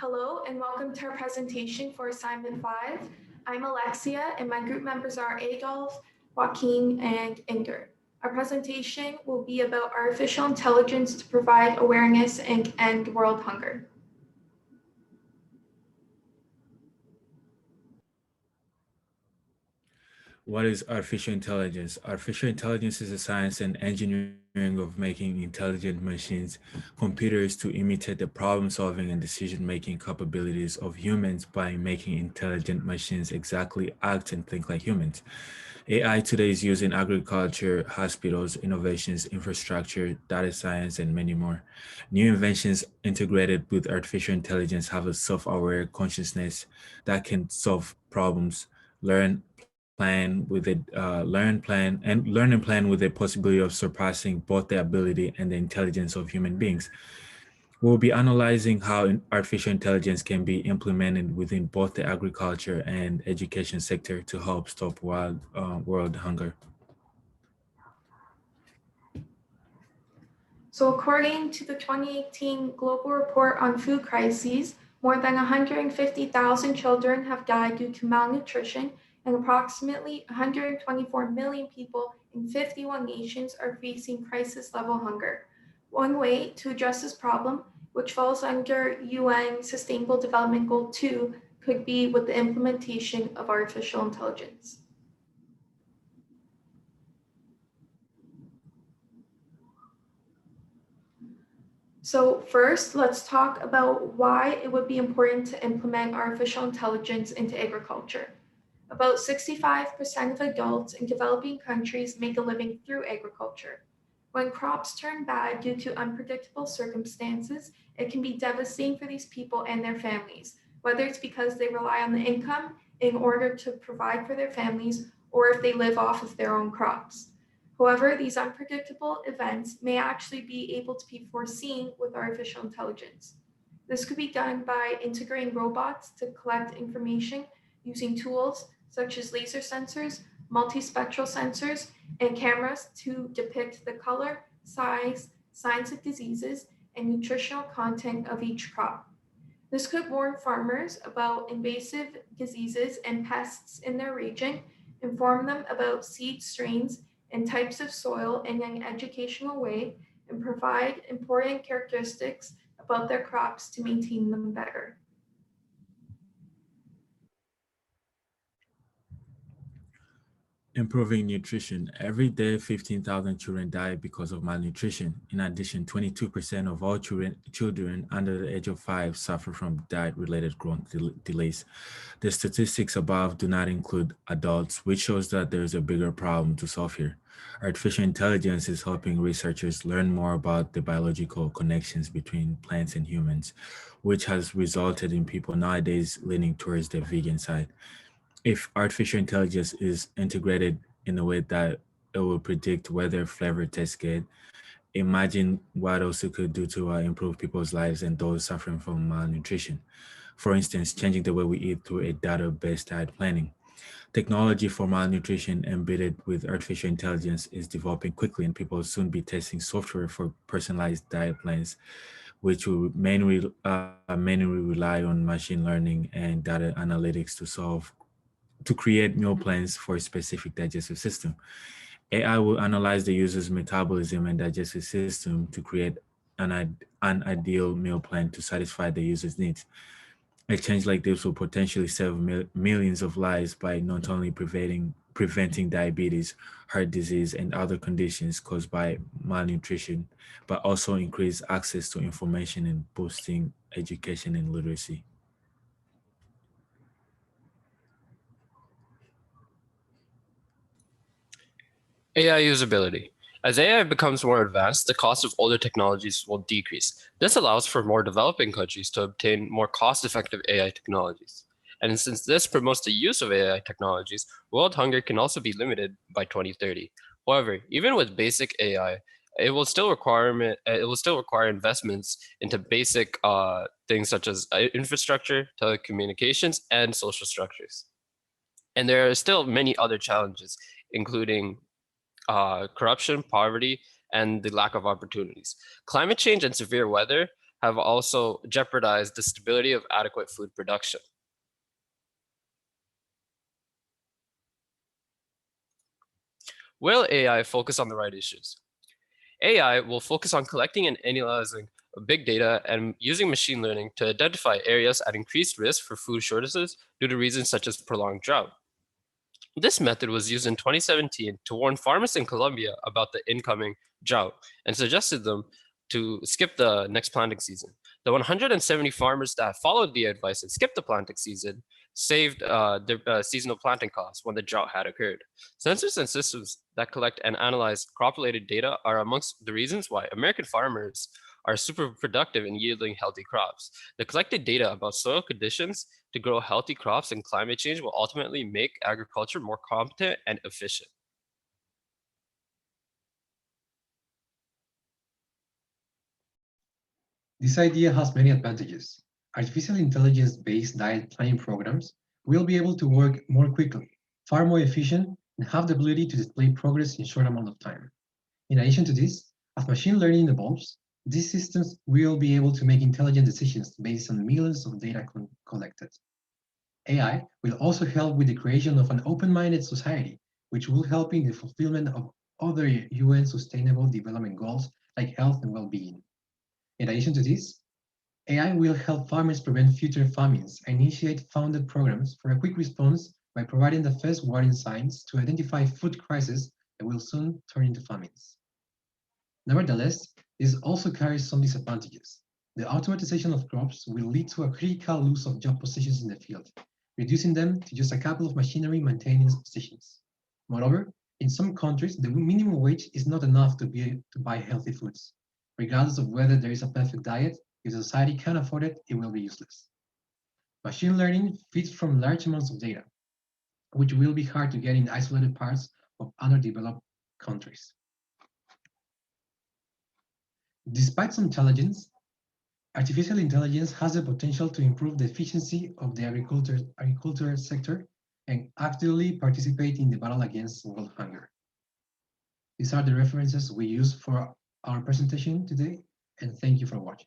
Hello and welcome to our presentation for assignment 5. I'm Alexia and my group members are Adolf, Joaquin, and Inger. Our presentation will be about artificial intelligence to provide awareness and end world hunger. What is artificial intelligence? Artificial intelligence is the science and engineering of making intelligent machines, computers to imitate the problem-solving and decision-making capabilities of humans by making intelligent machines exactly act and think like humans. AI today is used in agriculture, hospitals, innovations, infrastructure, data science, and many more. New inventions integrated with artificial intelligence have a self-aware consciousness that can solve problems, learn, learn and plan with the possibility of surpassing both the ability and the intelligence of human beings. We'll be analyzing how artificial intelligence can be implemented within both the agriculture and education sector to help stop world hunger. So according to the 2018 Global Report on Food Crises, more than 150,000 children have died due to malnutrition, and approximately 124 million people in 51 nations are facing crisis-level hunger. One way to address this problem, which falls under UN Sustainable Development Goal 2, could be with the implementation of artificial intelligence. So first, let's talk about why it would be important to implement artificial intelligence into agriculture. About 65% of adults in developing countries make a living through agriculture. When crops turn bad due to unpredictable circumstances, it can be devastating for these people and their families, whether it's because they rely on the income in order to provide for their families or if they live off of their own crops. However, these unpredictable events may actually be able to be foreseen with artificial intelligence. This could be done by integrating robots to collect information using tools such as laser sensors, multispectral sensors, and cameras to depict the color, size, signs of diseases, and nutritional content of each crop. This could warn farmers about invasive diseases and pests in their region, inform them about seed strains and types of soil in an educational way, and provide important characteristics about their crops to maintain them better. Improving nutrition. Every day, 15,000 children die because of malnutrition. In addition, 22% of all children under the age of 5 suffer from diet-related growth delays. The statistics above do not include adults, which shows that there is a bigger problem to solve here. Artificial intelligence is helping researchers learn more about the biological connections between plants and humans, which has resulted in people nowadays leaning towards the vegan side. If artificial intelligence is integrated in a way that it will predict whether flavor tastes good, imagine what else it could do to improve people's lives and those suffering from malnutrition. For instance, changing the way we eat through a data-based diet planning. Technology for malnutrition embedded with artificial intelligence is developing quickly, and people will soon be testing software for personalized diet plans, which will mainly rely on machine learning and data analytics to create meal plans for a specific digestive system. AI will analyze the user's metabolism and digestive system to create an ideal meal plan to satisfy the user's needs. A change like this will potentially save millions of lives by not only preventing diabetes, heart disease, and other conditions caused by malnutrition, but also increase access to information and boosting education and literacy. AI usability. As AI becomes more advanced, the cost of older technologies will decrease. This allows for more developing countries to obtain more cost-effective AI technologies. And since this promotes the use of AI technologies, world hunger can also be limited by 2030. However, even with basic AI, it will still require investments into basic things such as infrastructure, telecommunications, and social structures. And there are still many other challenges, including corruption, poverty, and the lack of opportunities. Climate change and severe weather have also jeopardized the stability of adequate food production. Will AI focus on the right issues? AI will focus on collecting and analyzing big data and using machine learning to identify areas at increased risk for food shortages due to reasons such as prolonged drought. This method was used in 2017 to warn farmers in Colombia about the incoming drought and suggested them to skip the next planting season. The 170 farmers that followed the advice and skipped the planting season saved their seasonal planting costs when the drought had occurred. Sensors and systems that collect and analyze crop-related data are amongst the reasons why American farmers are super productive in yielding healthy crops. The collected data about soil conditions to grow healthy crops and climate change will ultimately make agriculture more competent and efficient. This idea has many advantages. Artificial intelligence-based diet planning programs will be able to work more quickly, far more efficient, and have the ability to display progress in a short amount of time. In addition to this, as machine learning evolves, these systems will be able to make intelligent decisions based on millions of data collected. AI will also help with the creation of an open-minded society, which will help in the fulfillment of other UN Sustainable Development Goals like health and well-being. In addition to this, AI will help farmers prevent future famines and initiate funded programs for a quick response by providing the first warning signs to identify food crises that will soon turn into famines. Nevertheless, this also carries some disadvantages. The automatization of crops will lead to a critical loss of job positions in the field, reducing them to just a couple of machinery maintenance positions. Moreover, in some countries, the minimum wage is not enough to buy healthy foods. Regardless of whether there is a perfect diet, if the society can't afford it, it will be useless. Machine learning feeds from large amounts of data, which will be hard to get in isolated parts of underdeveloped countries. Despite some challenges, artificial intelligence has the potential to improve the efficiency of the agricultural sector and actively participate in the battle against world hunger. These are the references we use for our presentation today, and thank you for watching.